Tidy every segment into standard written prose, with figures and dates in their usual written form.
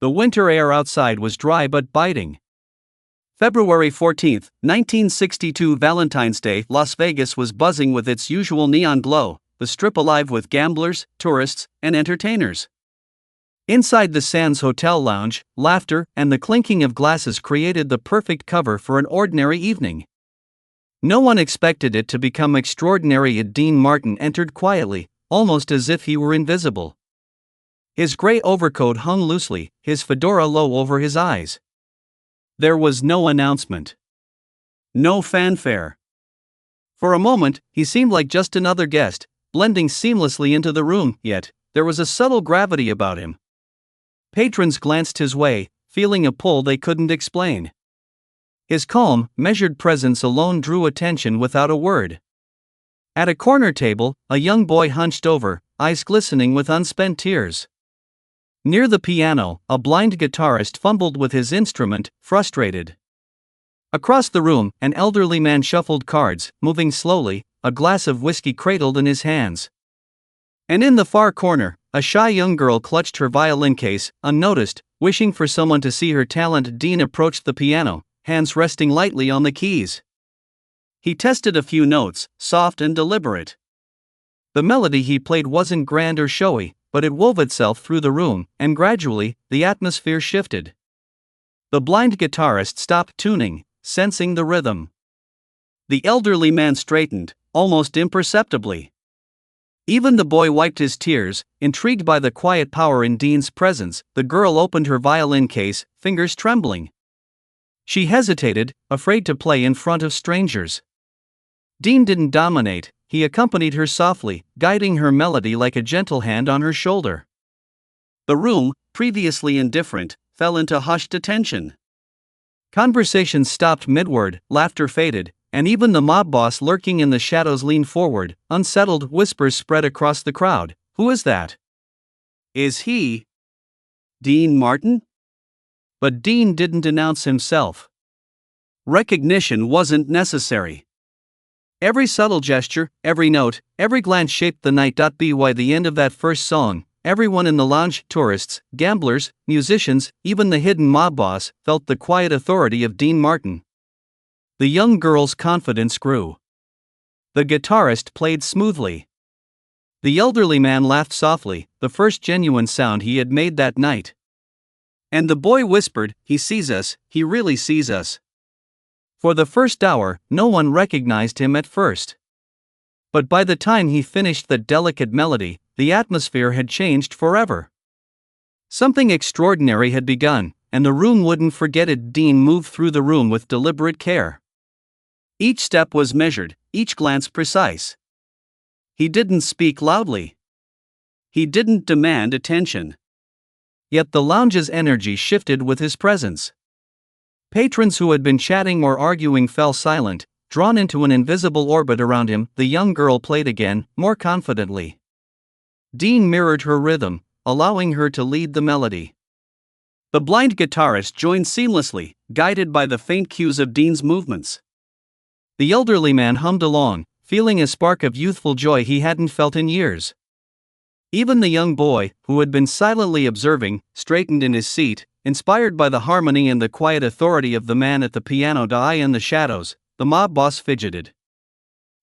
The winter air outside was dry but biting. February 14, 1962, Valentine's Day. Las Vegas was buzzing with its usual neon glow, the strip alive with gamblers, tourists, and entertainers. Inside the Sands Hotel lounge, laughter and the clinking of glasses created the perfect cover for an ordinary evening. No one expected it to become extraordinary. Dean Martin entered quietly, almost as if he were invisible. His gray overcoat hung loosely, his fedora low over his eyes. There was no announcement. No fanfare. For a moment, he seemed like just another guest, blending seamlessly into the room, yet there was a subtle gravity about him. Patrons glanced his way, feeling a pull they couldn't explain. His calm, measured presence alone drew attention without a word. At a corner table, a young boy hunched over, eyes glistening with unspent tears. Near the piano, a blind guitarist fumbled with his instrument, frustrated. Across the room, an elderly man shuffled cards, moving slowly, a glass of whiskey cradled in his hands. And in the far corner, a shy young girl clutched her violin case, unnoticed, wishing for someone to see her talent. Dean approached the piano, hands resting lightly on the keys. He tested a few notes, soft and deliberate. The melody he played wasn't grand or showy, but it wove itself through the room, and gradually, the atmosphere shifted. The blind guitarist stopped tuning, sensing the rhythm. The elderly man straightened, almost imperceptibly. Even the boy wiped his tears, intrigued by the quiet power in Dean's presence. The girl opened her violin case, fingers trembling. She hesitated, afraid to play in front of strangers. Dean didn't dominate, he accompanied her softly, guiding her melody like a gentle hand on her shoulder. The room, previously indifferent, fell into hushed attention. Conversation stopped mid-word, laughter faded, and even the mob boss lurking in the shadows leaned forward. Unsettled whispers spread across the crowd. Who is that? Is he Dean Martin? But Dean didn't announce himself. Recognition wasn't necessary. Every subtle gesture, every note, every glance shaped the night. By the end of that first song, everyone in the lounge, tourists, gamblers, musicians, even the hidden mob boss, felt the quiet authority of Dean Martin. The young girl's confidence grew. The guitarist played smoothly. The elderly man laughed softly, the first genuine sound he had made that night. And the boy whispered, "He sees us, he really sees us." For the first hour, no one recognized him at first. But by the time he finished the delicate melody, the atmosphere had changed forever. Something extraordinary had begun, and the room wouldn't forget it. Dean moved through the room with deliberate care. Each step was measured, each glance precise. He didn't speak loudly. He didn't demand attention. Yet the lounge's energy shifted with his presence. Patrons who had been chatting or arguing fell silent, drawn into an invisible orbit around him. The young girl played again, more confidently. Dean mirrored her rhythm, allowing her to lead the melody. The blind guitarist joined seamlessly, guided by the faint cues of Dean's movements. The elderly man hummed along, feeling a spark of youthful joy he hadn't felt in years. Even the young boy, who had been silently observing, straightened in his seat, inspired by the harmony and the quiet authority of the man at the piano. In the shadows, the mob boss fidgeted.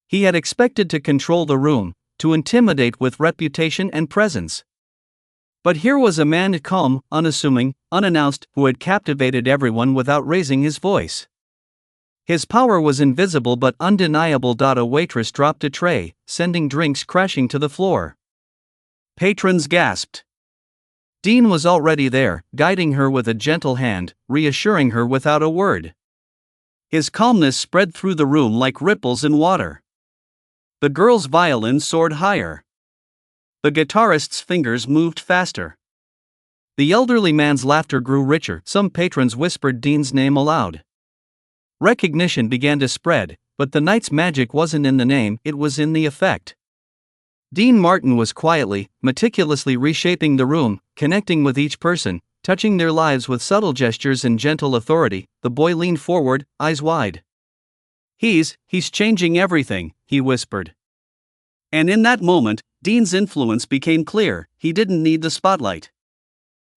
He had expected to control the room, to intimidate with reputation and presence. But here was a man calm, unassuming, unannounced, who had captivated everyone without raising his voice. His power was invisible but undeniable. A waitress dropped a tray, sending drinks crashing to the floor. Patrons gasped. Dean was already there, guiding her with a gentle hand, reassuring her without a word. His calmness spread through the room like ripples in water. The girl's violin soared higher. The guitarist's fingers moved faster. The elderly man's laughter grew richer. Some patrons whispered Dean's name aloud. Recognition began to spread, but the night's magic wasn't in the name, it was in the effect. Dean Martin was quietly, meticulously reshaping the room, connecting with each person, touching their lives with subtle gestures and gentle authority. The boy leaned forward, eyes wide. He's changing everything," he whispered. And in that moment, Dean's influence became clear. He didn't need the spotlight.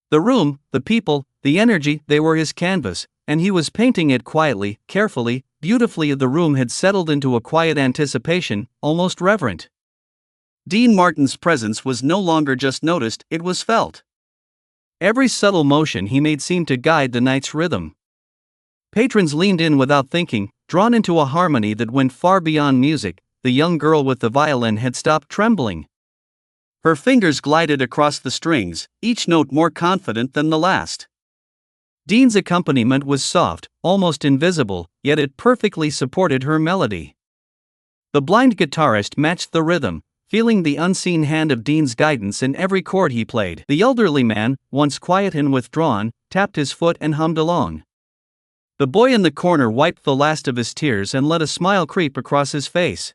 The room, the people, the energy, they were his canvas, and he was painting it quietly, carefully, beautifully. The room had settled into a quiet anticipation, almost reverent. Dean Martin's presence was no longer just noticed, it was felt. Every subtle motion he made seemed to guide the night's rhythm. Patrons leaned in without thinking, drawn into a harmony that went far beyond music. The young girl with the violin had stopped trembling. Her fingers glided across the strings, each note more confident than the last. Dean's accompaniment was soft, almost invisible, yet it perfectly supported her melody. The blind guitarist matched the rhythm, feeling the unseen hand of Dean's guidance in every chord he played. The elderly man, once quiet and withdrawn, tapped his foot and hummed along. The boy in the corner wiped the last of his tears and let a smile creep across his face.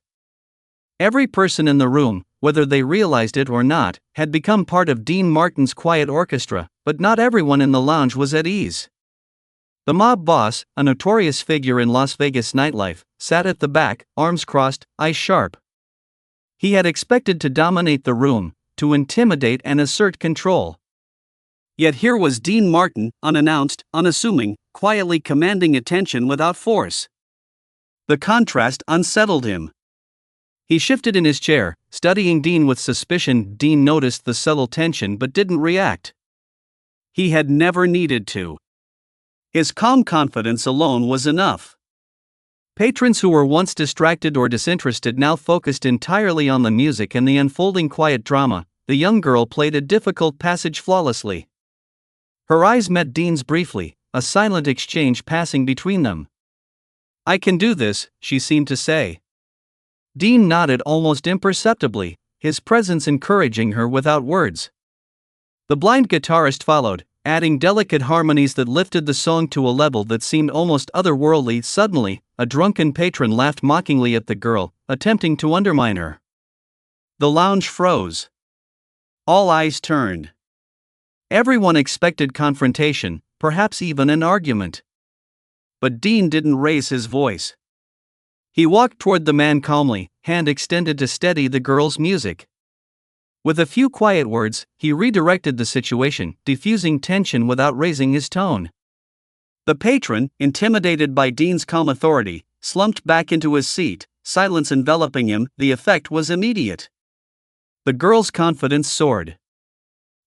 Every person in the room, whether they realized it or not, had become part of Dean Martin's quiet orchestra, but not everyone in the lounge was at ease. The mob boss, a notorious figure in Las Vegas nightlife, sat at the back, arms crossed, eyes sharp. He had expected to dominate the room, to intimidate and assert control. Yet here was Dean Martin, unannounced, unassuming, quietly commanding attention without force. The contrast unsettled him. He shifted in his chair, studying Dean with suspicion. Dean noticed the subtle tension but didn't react. He had never needed to. His calm confidence alone was enough. Patrons who were once distracted or disinterested now focused entirely on the music and the unfolding quiet drama. The young girl played a difficult passage flawlessly. Her eyes met Dean's briefly, a silent exchange passing between them. "I can do this," she seemed to say. Dean nodded almost imperceptibly, his presence encouraging her without words. The blind guitarist followed, adding delicate harmonies that lifted the song to a level that seemed almost otherworldly. Suddenly, a drunken patron laughed mockingly at the girl, attempting to undermine her. The lounge froze. All eyes turned. Everyone expected confrontation, perhaps even an argument. But Dean didn't raise his voice. He walked toward the man calmly, hand extended to steady the girl's music. With a few quiet words, he redirected the situation, diffusing tension without raising his tone. The patron, intimidated by Dean's calm authority, slumped back into his seat, silence enveloping him. The effect was immediate. The girl's confidence soared.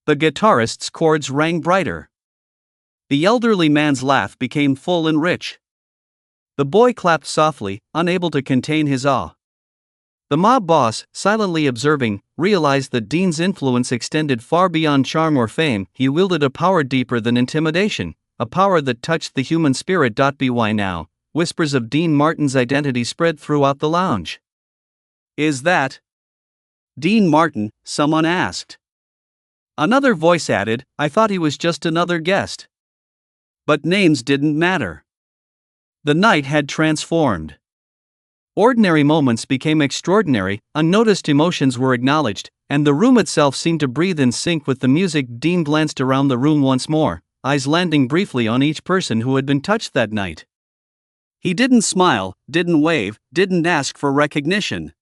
The guitarist's chords rang brighter. The elderly man's laugh became full and rich. The boy clapped softly, unable to contain his awe. The mob boss, silently observing, realized that Dean's influence extended far beyond charm or fame. He wielded a power deeper than intimidation, a power that touched the human spirit. By now, whispers of Dean Martin's identity spread throughout the lounge. "Is that Dean Martin?" someone asked. Another voice added, "I thought he was just another guest." But names didn't matter. The night had transformed. Ordinary moments became extraordinary, unnoticed emotions were acknowledged, and the room itself seemed to breathe in sync with the music. Dean glanced around the room once more, eyes landing briefly on each person who had been touched that night. He didn't smile, didn't wave, didn't ask for recognition.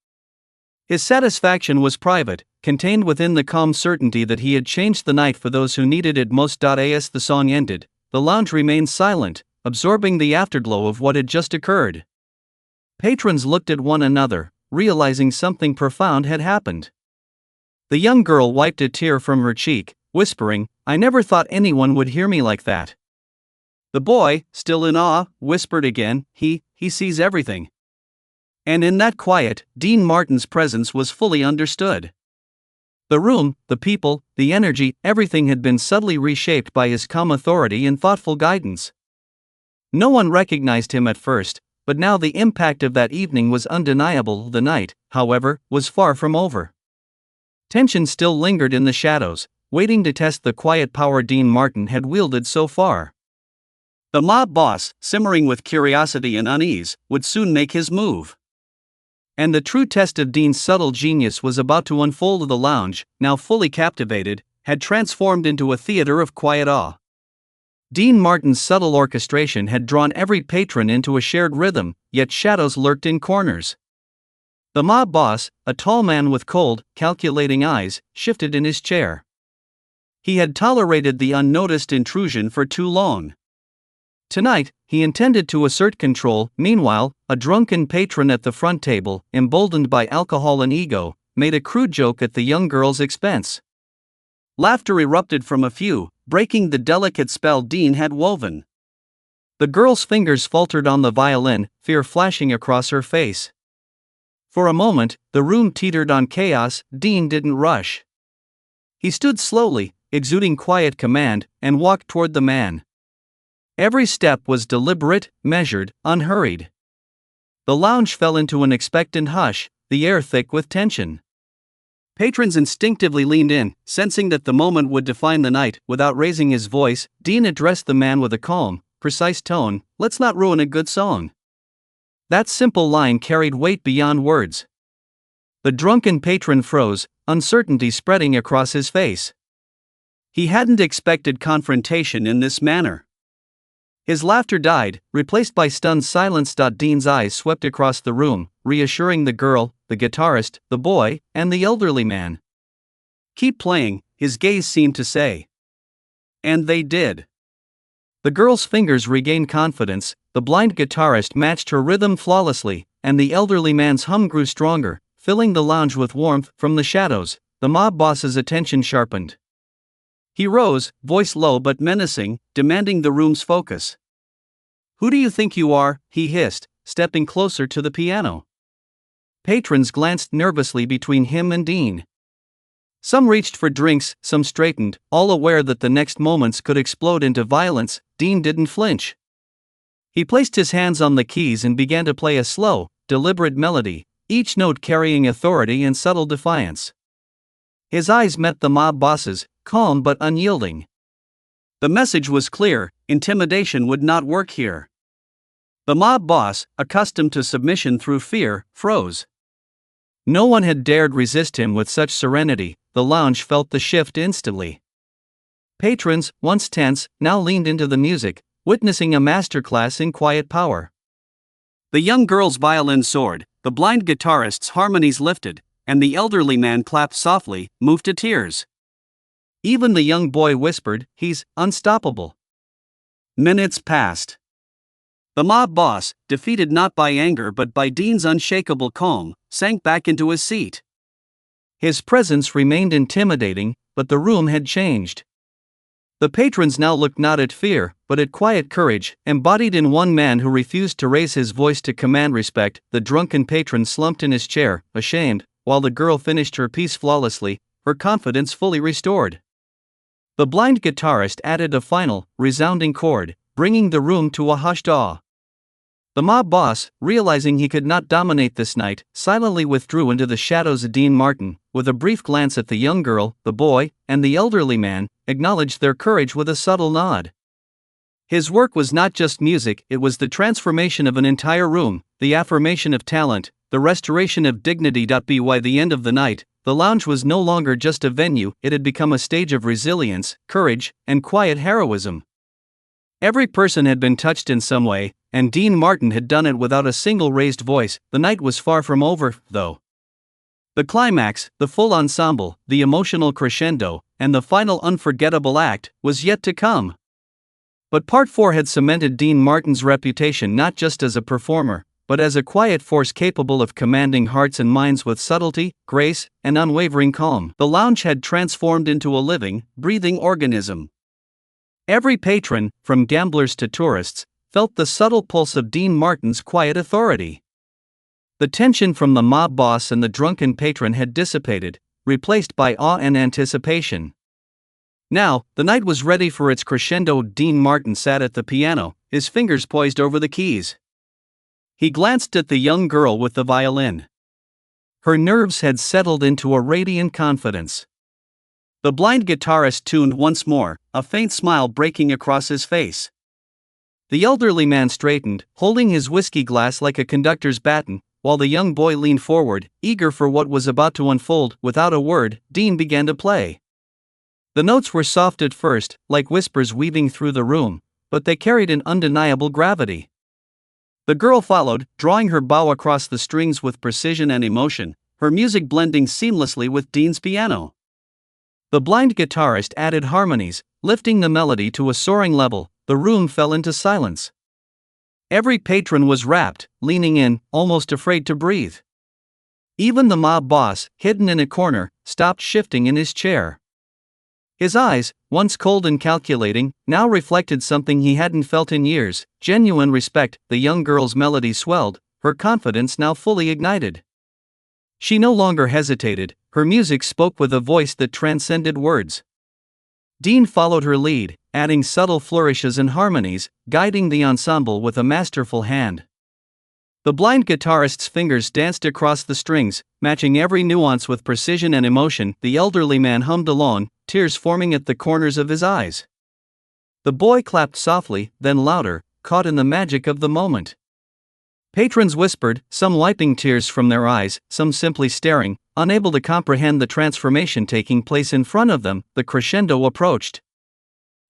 His satisfaction was private, contained within the calm certainty that he had changed the night for those who needed it most. As the song ended, the lounge remained silent, absorbing the afterglow of what had just occurred. Patrons looked at one another, realizing something profound had happened. The young girl wiped a tear from her cheek, whispering, "I never thought anyone would hear me like that." The boy, still in awe, whispered again, He sees everything." And in that quiet, Dean Martin's presence was fully understood. The room, the people, the energy, everything had been subtly reshaped by his calm authority and thoughtful guidance. No one recognized him at first, but now the impact of that evening was undeniable. The night, however, was far from over. Tension still lingered in the shadows, waiting to test the quiet power Dean Martin had wielded so far. The mob boss, simmering with curiosity and unease, would soon make his move. And the true test of Dean's subtle genius was about to unfold. The lounge, now fully captivated, had transformed into a theater of quiet awe. Dean Martin's subtle orchestration had drawn every patron into a shared rhythm, yet shadows lurked in corners. The mob boss, a tall man with cold, calculating eyes, shifted in his chair. He had tolerated the unnoticed intrusion for too long. Tonight, he intended to assert control. Meanwhile, a drunken patron at the front table, emboldened by alcohol and ego, made a crude joke at the young girl's expense. Laughter erupted from a few, breaking the delicate spell Dean had woven. The girl's fingers faltered on the violin, fear flashing across her face. For a moment, the room teetered on chaos. Dean didn't rush. He stood slowly, exuding quiet command, and walked toward the man. Every step was deliberate, measured, unhurried. The lounge fell into an expectant hush, the air thick with tension. Patrons instinctively leaned in, sensing that the moment would define the night. Without raising his voice, Dean addressed the man with a calm, precise tone. "Let's not ruin a good song." That simple line carried weight beyond words. The drunken patron froze, uncertainty spreading across his face. He hadn't expected confrontation in this manner. His laughter died, replaced by stunned silence. Dean's eyes swept across the room, reassuring the girl, the guitarist, the boy, and the elderly man. "Keep playing," his gaze seemed to say. And they did. The girl's fingers regained confidence, the blind guitarist matched her rhythm flawlessly, and the elderly man's hum grew stronger, filling the lounge with warmth. From the shadows, the mob boss's attention sharpened. He rose, voice low but menacing, demanding the room's focus. "Who do you think you are?" he hissed, stepping closer to the piano. Patrons glanced nervously between him and Dean. Some reached for drinks, some straightened, all aware that the next moments could explode into violence. Dean didn't flinch. He placed his hands on the keys and began to play a slow, deliberate melody, each note carrying authority and subtle defiance. His eyes met the mob boss's, calm but unyielding. The message was clear: intimidation would not work here. The mob boss, accustomed to submission through fear, froze. No one had dared resist him with such serenity. The lounge felt the shift instantly. Patrons, once tense, now leaned into the music, witnessing a masterclass in quiet power. The young girl's violin soared, the blind guitarist's harmonies lifted, and the elderly man clapped softly, moved to tears. Even the young boy whispered, "He's unstoppable." Minutes passed. The mob boss, defeated not by anger but by Dean's unshakable calm, sank back into his seat. His presence remained intimidating, but the room had changed. The patrons now looked not at fear, but at quiet courage, embodied in one man who refused to raise his voice to command respect. The drunken patron slumped in his chair, ashamed, while the girl finished her piece flawlessly, her confidence fully restored. The blind guitarist added a final, resounding chord, bringing the room to a hushed awe. The mob boss, realizing he could not dominate this night, silently withdrew into the shadows. Dean Martin, with a brief glance at the young girl, the boy, and the elderly man, acknowledged their courage with a subtle nod. His work was not just music, it was the transformation of an entire room, the affirmation of talent, the restoration of dignity. By the end of the night, the lounge was no longer just a venue, it had become a stage of resilience, courage, and quiet heroism. Every person had been touched in some way, and Dean Martin had done it without a single raised voice. The night was far from over, though. The climax, the full ensemble, the emotional crescendo, and the final unforgettable act, was yet to come. But Part 4 had cemented Dean Martin's reputation not just as a performer, but as a quiet force capable of commanding hearts and minds with subtlety, grace, and unwavering calm. The lounge had transformed into a living, breathing organism. Every patron, from gamblers to tourists, felt the subtle pulse of Dean Martin's quiet authority. The tension from the mob boss and the drunken patron had dissipated, replaced by awe and anticipation. Now, the night was ready for its crescendo. Dean Martin sat at the piano, his fingers poised over the keys. He glanced at the young girl with the violin. Her nerves had settled into a radiant confidence. The blind guitarist tuned once more, a faint smile breaking across his face. The elderly man straightened, holding his whiskey glass like a conductor's baton, while the young boy leaned forward, eager for what was about to unfold. Without a word, Dean began to play. The notes were soft at first, like whispers weaving through the room, but they carried an undeniable gravity. The girl followed, drawing her bow across the strings with precision and emotion, her music blending seamlessly with Dean's piano. The blind guitarist added harmonies, lifting the melody to a soaring level. The room fell into silence. Every patron was rapt, leaning in, almost afraid to breathe. Even the mob boss, hidden in a corner, stopped shifting in his chair. His eyes, once cold and calculating, now reflected something he hadn't felt in years: genuine respect. The young girl's melody swelled, her confidence now fully ignited. She no longer hesitated, her music spoke with a voice that transcended words. Dean followed her lead, adding subtle flourishes and harmonies, guiding the ensemble with a masterful hand. The blind guitarist's fingers danced across the strings, matching every nuance with precision and emotion. The elderly man hummed along, tears forming at the corners of his eyes. The boy clapped softly, then louder, caught in the magic of the moment. Patrons whispered, some wiping tears from their eyes, some simply staring, unable to comprehend the transformation taking place in front of them. The crescendo approached.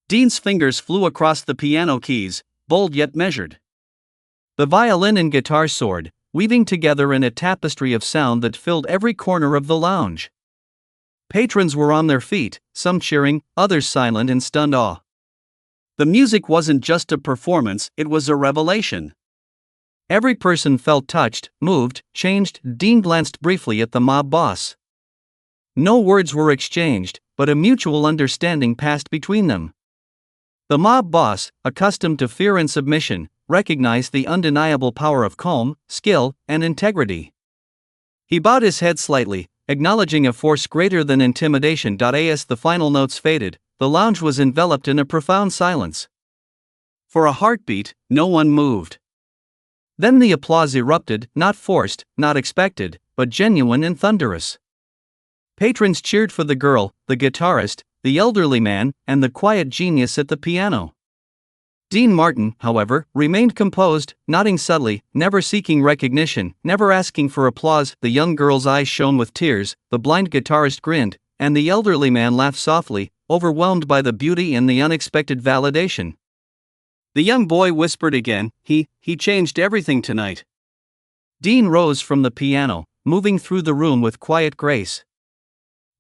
Dean's fingers flew across the piano keys, bold yet measured. The violin and guitar soared, weaving together in a tapestry of sound that filled every corner of the lounge. Patrons were on their feet, some cheering, others silent in stunned awe. The music wasn't just a performance, it was a revelation. Every person felt touched, moved, changed. Dean glanced briefly at the mob boss. No words were exchanged, but a mutual understanding passed between them. The mob boss, accustomed to fear and submission, recognized the undeniable power of calm, skill, and integrity. He bowed his head slightly, acknowledging a force greater than intimidation. As the final notes faded, the lounge was enveloped in a profound silence. For a heartbeat, no one moved. Then the applause erupted, not forced, not expected, but genuine and thunderous. Patrons cheered for the girl, the guitarist, the elderly man, and the quiet genius at the piano. Dean Martin, however, remained composed, nodding subtly, never seeking recognition, never asking for applause. The young girl's eyes shone with tears, the blind guitarist grinned, and the elderly man laughed softly, overwhelmed by the beauty and the unexpected validation. The young boy whispered again, he changed everything tonight. Dean rose from the piano, moving through the room with quiet grace.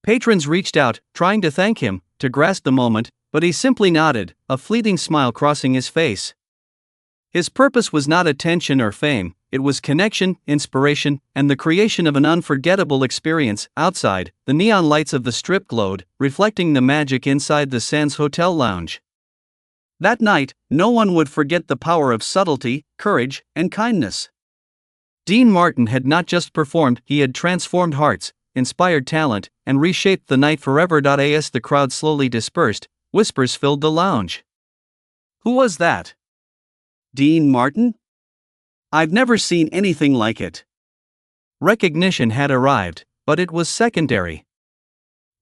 Patrons reached out, trying to thank him, to grasp the moment, but he simply nodded, a fleeting smile crossing his face. His purpose was not attention or fame, it was connection, inspiration, and the creation of an unforgettable experience. Outside, the neon lights of the Strip glowed, reflecting the magic inside the Sands Hotel lounge. That night, no one would forget the power of subtlety, courage, and kindness. Dean Martin had not just performed, he had transformed hearts, inspired talent, and reshaped the night forever. As the crowd slowly dispersed, whispers filled the lounge. Who was that? Dean Martin? I've never seen anything like it. Recognition had arrived, but it was secondary.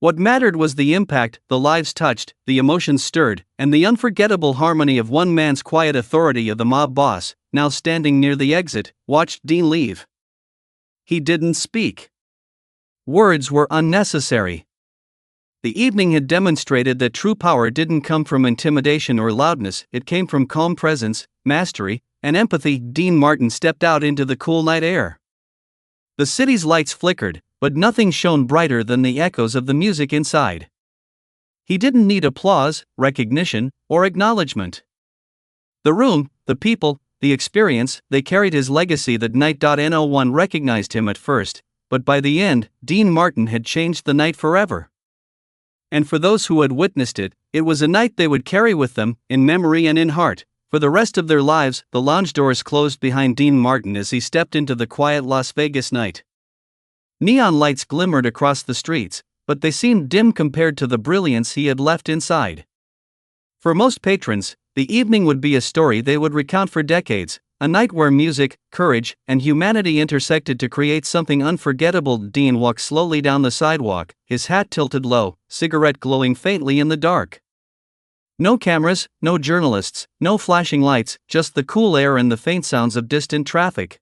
What mattered was the impact, the lives touched, the emotions stirred, and the unforgettable harmony of one man's quiet authority. Of the mob boss, now standing near the exit, watched Dean leave. He didn't speak. Words were unnecessary. The evening had demonstrated that true power didn't come from intimidation or loudness, it came from calm presence, mastery, and empathy. Dean Martin stepped out into the cool night air. The city's lights flickered, but nothing shone brighter than the echoes of the music inside. He didn't need applause, recognition, or acknowledgement. The room, the people, the experience, they carried his legacy that night. No one recognized him at first, but by the end, Dean Martin had changed the night forever. And for those who had witnessed it, it was a night they would carry with them, in memory and in heart, for the rest of their lives. The lounge doors closed behind Dean Martin as he stepped into the quiet Las Vegas night. Neon lights glimmered across the streets, but they seemed dim compared to the brilliance he had left inside. For most patrons, the evening would be a story they would recount for decades, a night where music, courage, and humanity intersected to create something unforgettable. Dean walked slowly down the sidewalk, his hat tilted low, cigarette glowing faintly in the dark. No cameras, no journalists, no flashing lights, just the cool air and the faint sounds of distant traffic.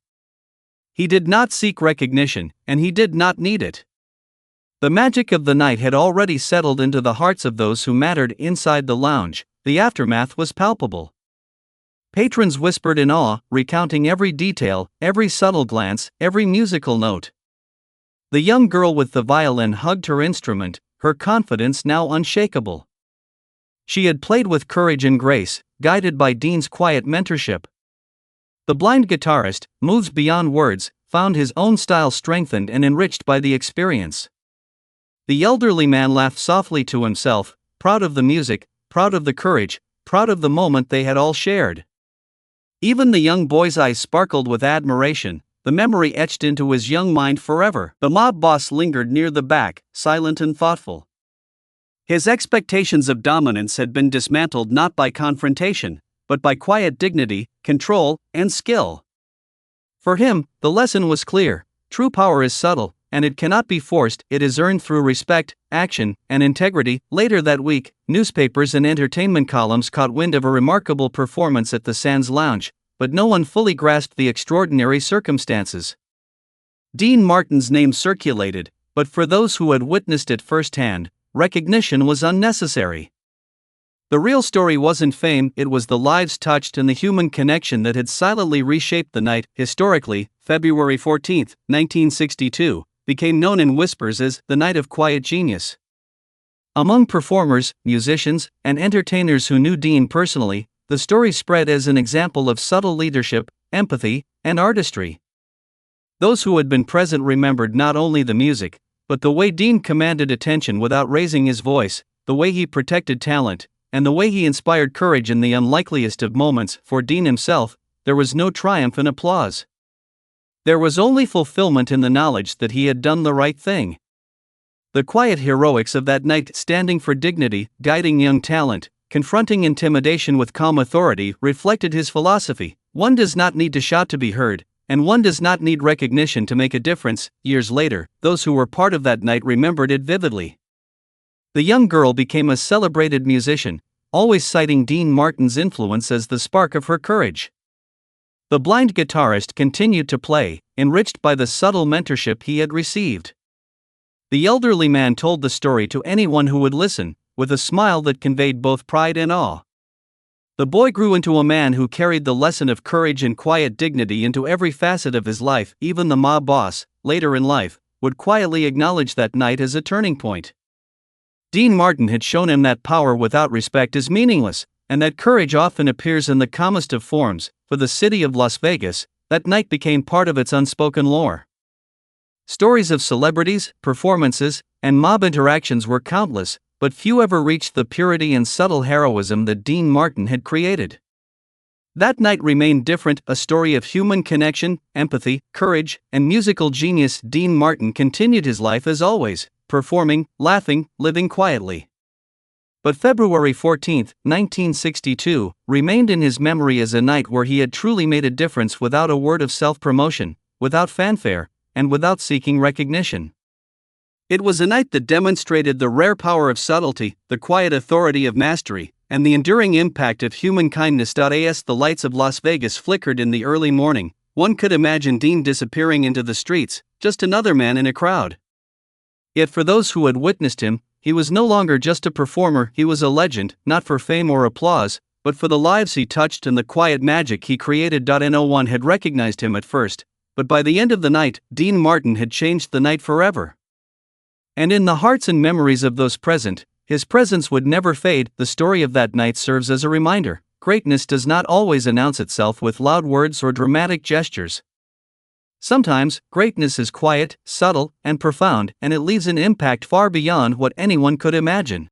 He did not seek recognition, and he did not need it. The magic of the night had already settled into the hearts of those who mattered inside the lounge. The aftermath was palpable. Patrons whispered in awe, recounting every detail, every subtle glance, every musical note. The young girl with the violin hugged her instrument, her confidence now unshakable. She had played with courage and grace, guided by Dean's quiet mentorship. The blind guitarist, moved beyond words, found his own style strengthened and enriched by the experience. The elderly man laughed softly to himself, proud of the music, proud of the courage, proud of the moment they had all shared. Even the young boy's eyes sparkled with admiration, the memory etched into his young mind forever. The mob boss lingered near the back, silent and thoughtful. His expectations of dominance had been dismantled not by confrontation, but by quiet dignity, control, and skill. For him, the lesson was clear: true power is subtle, and it cannot be forced, it is earned through respect, action, and integrity. Later that week, newspapers and entertainment columns caught wind of a remarkable performance at the Sands Lounge, but no one fully grasped the extraordinary circumstances. Dean Martin's name circulated, but for those who had witnessed it firsthand, recognition was unnecessary. The real story wasn't fame, it was the lives touched and the human connection that had silently reshaped the night. Historically, February 14, 1962, became known in whispers as the Night of Quiet Genius. Among performers, musicians, and entertainers who knew Dean personally, the story spread as an example of subtle leadership, empathy, and artistry. Those who had been present remembered not only the music, but the way Dean commanded attention without raising his voice, the way he protected talent, and the way he inspired courage in the unlikeliest of moments. For Dean himself, there was no triumph in applause. There was only fulfillment in the knowledge that he had done the right thing. The quiet heroics of that night, standing for dignity, guiding young talent, confronting intimidation with calm authority, reflected his philosophy: one does not need to shout to be heard, and one does not need recognition to make a difference. Years later, those who were part of that night remembered it vividly. The young girl became a celebrated musician, always citing Dean Martin's influence as the spark of her courage. The blind guitarist continued to play, enriched by the subtle mentorship he had received. The elderly man told the story to anyone who would listen, with a smile that conveyed both pride and awe. The boy grew into a man who carried the lesson of courage and quiet dignity into every facet of his life. Even the mob boss, later in life, would quietly acknowledge that night as a turning point. Dean Martin had shown him that power without respect is meaningless, and that courage often appears in the calmest of forms. For the city of Las Vegas, that night became part of its unspoken lore. Stories of celebrities, performances, and mob interactions were countless, but few ever reached the purity and subtle heroism that Dean Martin had created. That night remained different, a story of human connection, empathy, courage, and musical genius. Dean Martin continued his life as always, performing, laughing, living quietly. But February 14, 1962, remained in his memory as a night where he had truly made a difference without a word of self-promotion, without fanfare, and without seeking recognition. It was a night that demonstrated the rare power of subtlety, the quiet authority of mastery, and the enduring impact of human kindness. As the lights of Las Vegas flickered in the early morning, one could imagine Dean disappearing into the streets, just another man in a crowd. Yet for those who had witnessed him, he was no longer just a performer, he was a legend, not for fame or applause, but for the lives he touched and the quiet magic he created. No one had recognized him at first, but by the end of the night, Dean Martin had changed the night forever. And in the hearts and memories of those present, his presence would never fade. The story of that night serves as a reminder: greatness does not always announce itself with loud words or dramatic gestures. Sometimes, greatness is quiet, subtle, and profound, and it leaves an impact far beyond what anyone could imagine.